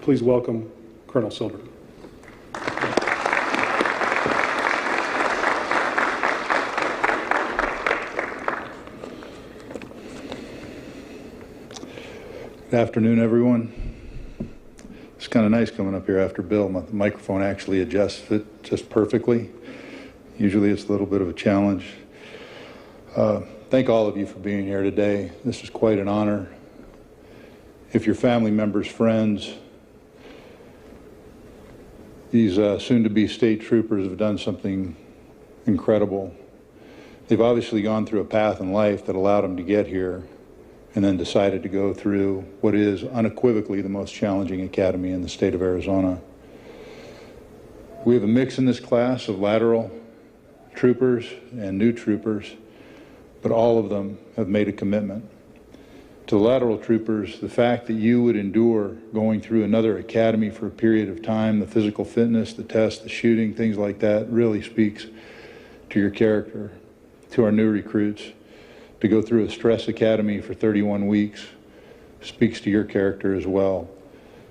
Please welcome Colonel Silverton. Good afternoon, everyone. It's kind of nice coming up here after Bill. The microphone actually adjusts it just perfectly. Usually it's a little bit of a challenge. Thank all of you for being here today. This is quite an honor. If your family members, friends, these soon-to-be state troopers have done something incredible. They've obviously gone through a path in life that allowed them to get here, and then decided to go through what is unequivocally the most challenging academy in the state of Arizona. We have a mix in this class of lateral troopers and new troopers, but all of them have made a commitment. To the lateral troopers, the fact that you would endure going through another academy for a period of time, the physical fitness, the tests, the shooting, things like that, really speaks to your character. To our new recruits, to go through a stress academy for 31 weeks speaks to your character as well.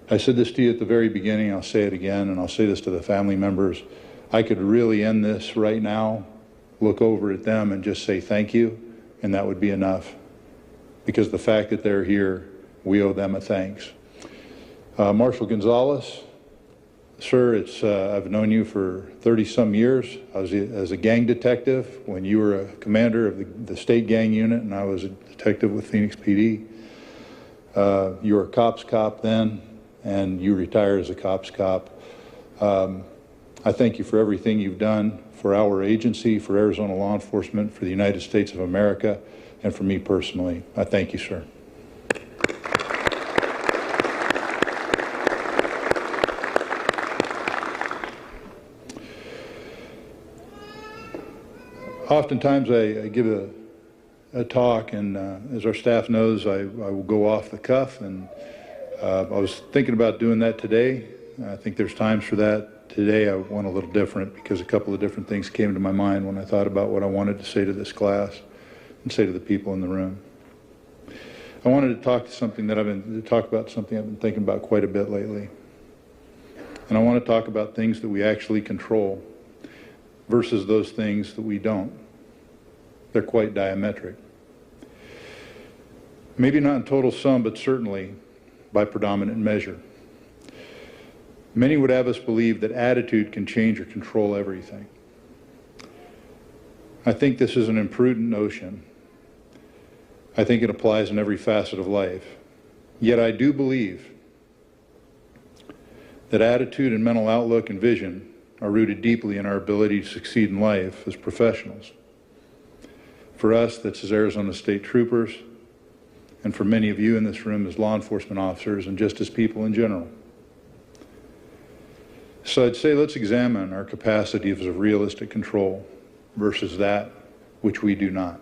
I said this to you at the very beginning, I'll say it again, and I'll say this to the family members. I could really end this right now, look over at them and just say thank you, and that would be enough. Because the fact that they're here, we owe them a thanks. Marshal Gonzalez, sir, I've known you for 30-some years. I was as a gang detective when you were a commander of the state gang unit, and I was a detective with Phoenix PD. You were a cops cop then, and you retired as a cops cop. I thank you for everything you've done for our agency, for Arizona law enforcement, for the United States of America, and for me personally. I thank you, sir. Oftentimes I give a talk, and as our staff knows, I will go off the cuff, and I was thinking about doing that today. I think there's times for that. Today I went a little different because a couple of different things came to my mind when I thought about what I wanted to say to this class and say to the people in the room. I wanted to talk about something I've been thinking about quite a bit lately. And I want to talk about things that we actually control versus those things that we don't. They're quite diametric. Maybe not in total sum, but certainly by predominant measure. Many would have us believe that attitude can change or control everything. I think this is an imprudent notion. I think it applies in every facet of life. Yet I do believe that attitude and mental outlook and vision are rooted deeply in our ability to succeed in life as professionals. For us, that's as Arizona State Troopers, and for many of you in this room as law enforcement officers and just as people in general. So I'd say let's examine our capacities of realistic control versus that which we do not.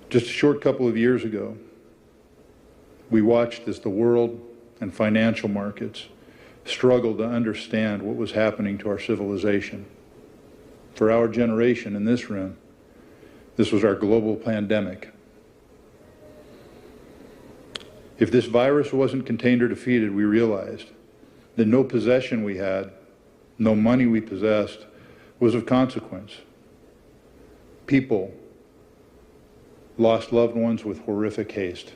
Just a short couple of years ago, we watched as the world and financial markets struggled to understand what was happening to our civilization. For our generation in this room, this was our global pandemic. If this virus wasn't contained or defeated, we realized that no possession we had, no money we possessed, was of consequence. People lost loved ones with horrific haste.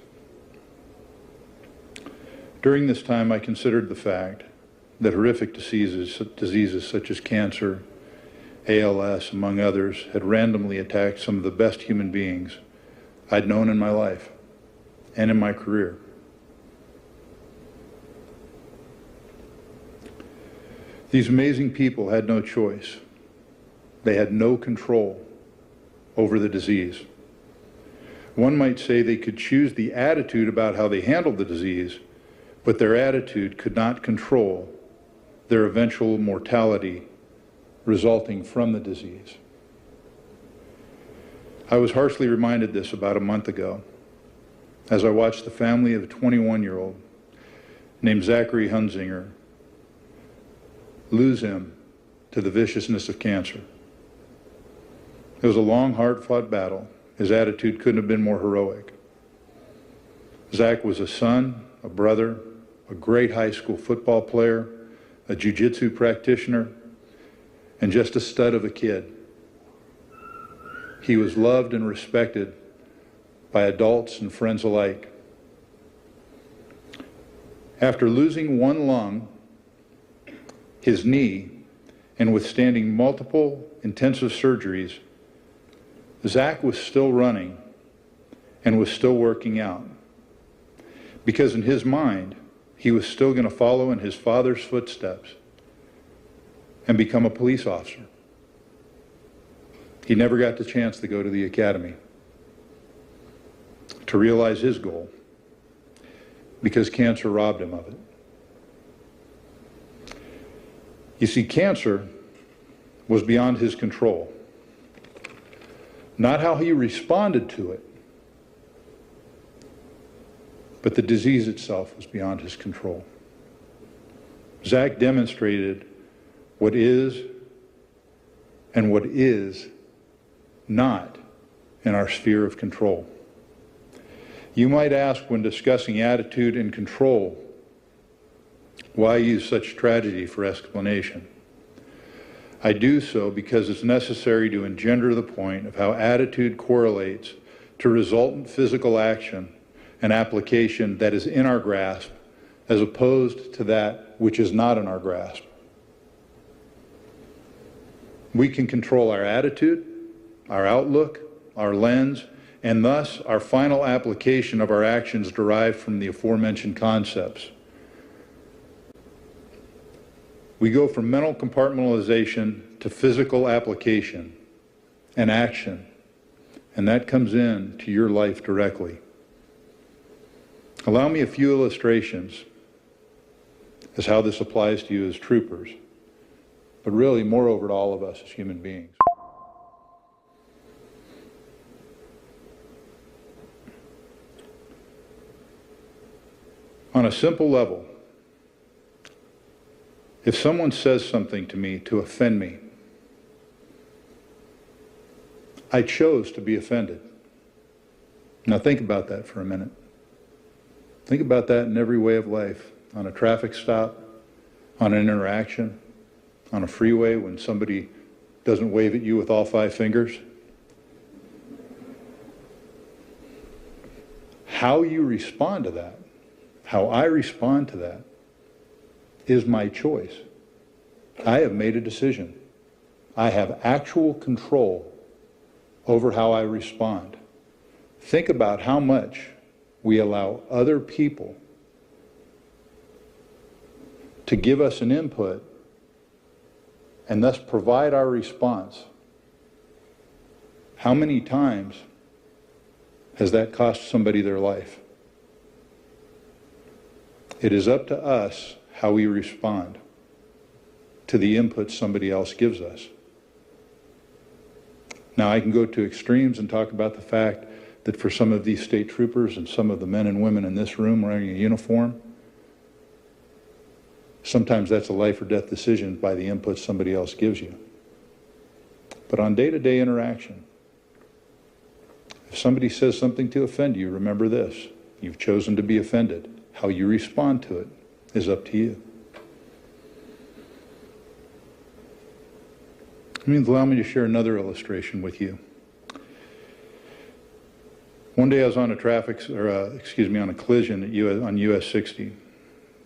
During this time, I considered the fact that horrific diseases such as cancer, ALS, among others, had randomly attacked some of the best human beings I'd known in my life and in my career. These amazing people had no choice. They had no control over the disease. One might say they could choose the attitude about how they handled the disease, but their attitude could not control their eventual mortality resulting from the disease. I was harshly reminded this about a month ago as I watched the family of a 21-year-old named Zachary Hunzinger lose him to the viciousness of cancer. It was a long, hard-fought battle. His attitude couldn't have been more heroic. Zach was a son, a brother, a great high school football player, a jiu-jitsu practitioner, and just a stud of a kid. He was loved and respected by adults and friends alike. After losing one lung, his knee, and withstanding multiple intensive surgeries, Zach was still running and was still working out. Because in his mind, he was still going to follow in his father's footsteps and become a police officer. He never got the chance to go to the academy to realize his goal because cancer robbed him of it. You see, cancer was beyond his control. Not how he responded to it, but the disease itself was beyond his control. Zach demonstrated what is and what is not in our sphere of control. You might ask, when discussing attitude and control, why use such tragedy for explanation? I do so because it's necessary to engender the point of how attitude correlates to resultant physical action and application that is in our grasp, as opposed to that which is not in our grasp. We can control our attitude, our outlook, our lens, and thus our final application of our actions derived from the aforementioned concepts. We go from mental compartmentalization to physical application and action, and that comes in to your life directly. Allow me a few illustrations as how this applies to you as troopers, but really moreover to all of us as human beings. On a simple level, if someone says something to me to offend me, I chose to be offended. Now think about that for a minute. Think about that in every way of life. On a traffic stop, on an interaction, on a freeway when somebody doesn't wave at you with all 5 fingers. How you respond to that, how I respond to that, is my choice. I have made a decision. I have actual control over how I respond. Think about how much we allow other people to give us an input and thus provide our response. How many times has that cost somebody their life? It is up to us how we respond to the input somebody else gives us. Now, I can go to extremes and talk about the fact that for some of these state troopers and some of the men and women in this room wearing a uniform, sometimes that's a life or death decision by the input somebody else gives you. But on day-to-day interaction, if somebody says something to offend you, remember this: you've chosen to be offended. How you respond to it is up to you. Allow me to share another illustration with you. One day I was on a on a collision on US 60.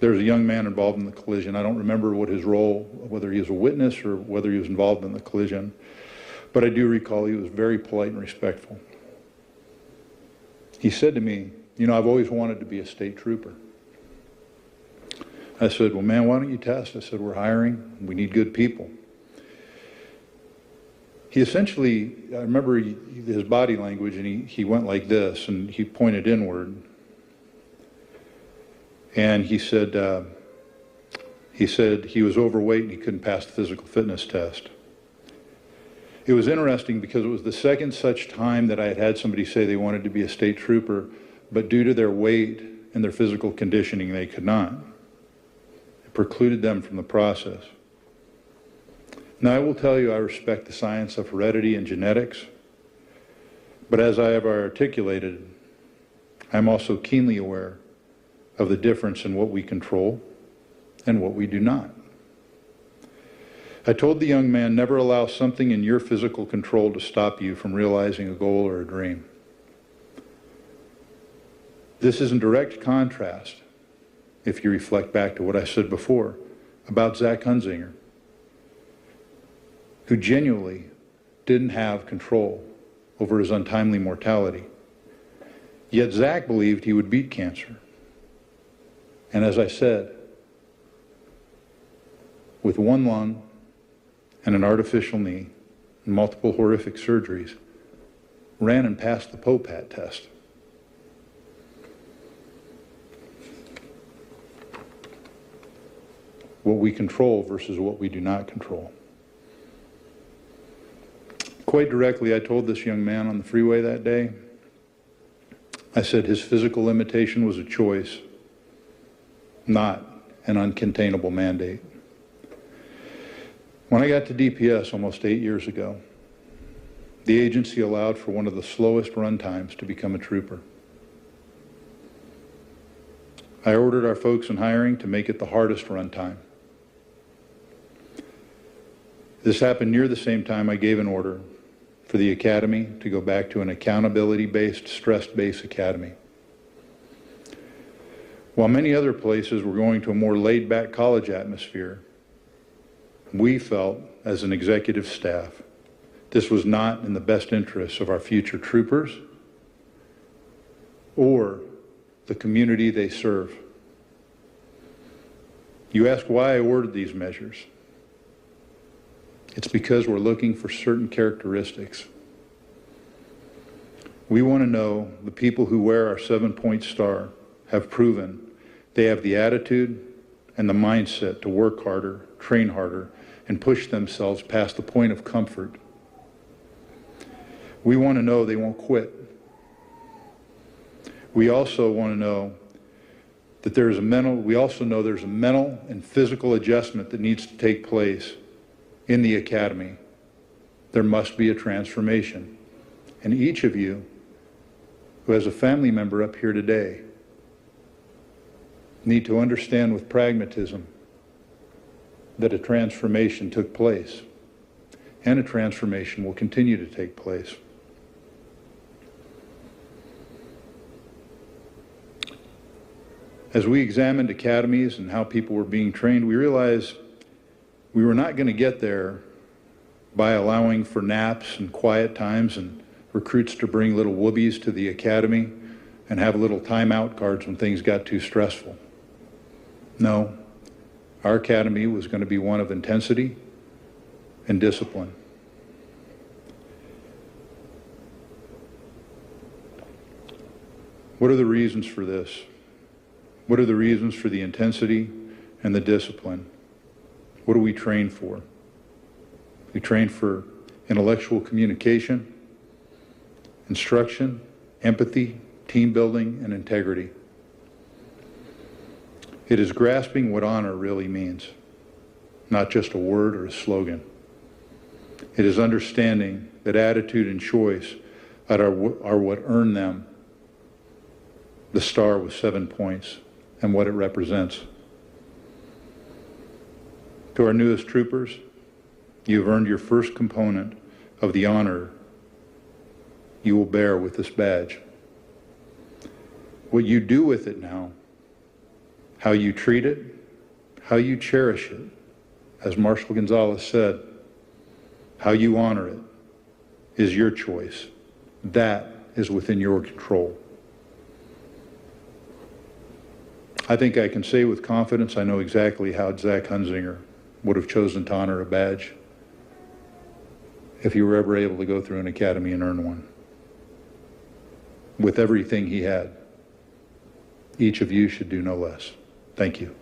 There was a young man involved in the collision. I don't remember what his role, whether he was a witness or whether he was involved in the collision, but I do recall he was very polite and respectful. He said to me, I've always wanted to be a state trooper. I said, well, man, why don't you test? I said, we're hiring. We need good people. He essentially, I remember his body language, and he went like this, and he pointed inward. And he said he was overweight and he couldn't pass the physical fitness test. It was interesting because it was the second such time that I had had somebody say they wanted to be a state trooper, but due to their weight and their physical conditioning, they could not. It precluded them from the process. Now, I will tell you, I respect the science of heredity and genetics, but as I have articulated, I'm also keenly aware of the difference in what we control and what we do not. I told the young man, never allow something in your physical control to stop you from realizing a goal or a dream. This is in direct contrast, if you reflect back to what I said before, about Zach Hunzinger, who genuinely didn't have control over his untimely mortality. Yet Zach believed he would beat cancer. And as I said, with one lung and an artificial knee and multiple horrific surgeries, ran and passed the POPAT test. What we control versus what we do not control. Quite directly, I told this young man on the freeway that day, I said his physical limitation was a choice, not an uncontainable mandate. When I got to DPS almost 8 years ago, the agency allowed for one of the slowest run times to become a trooper. I ordered our folks in hiring to make it the hardest run time. This happened near the same time I gave an order for the academy to go back to an accountability-based, stress-based academy. While many other places were going to a more laid-back college atmosphere, we felt, as an executive staff, this was not in the best interests of our future troopers or the community they serve. You ask why I ordered these measures. It's because we're looking for certain characteristics. We want to know the people who wear our 7-point star have proven they have the attitude and the mindset to work harder, train harder, and push themselves past the point of comfort. We want to know they won't quit. We also want to know that there's a mental and physical adjustment that needs to take place in the academy. There must be a transformation. And each of you who has a family member up here today need to understand with pragmatism that a transformation took place, and a transformation will continue to take place. As we examined academies and how people were being trained, we realized we were not going to get there by allowing for naps and quiet times and recruits to bring little whoobies to the academy and have little timeout cards when things got too stressful. No, our academy was going to be one of intensity and discipline. What are the reasons for this? What are the reasons for the intensity and the discipline? What do we train for? We train for intellectual communication, instruction, empathy, team building, and integrity. It is grasping what honor really means, not just a word or a slogan. It is understanding that attitude and choice are what earn them the star with 7 points and what it represents. To our newest troopers, you have earned your first component of the honor you will bear with this badge. What you do with it now, how you treat it, how you cherish it, as Marshal Gonzalez said, how you honor it is your choice. That is within your control. I think I can say with confidence I know exactly how Zach Hunzinger would have chosen to honor a badge if he were ever able to go through an academy and earn one. With everything he had, each of you should do no less. Thank you.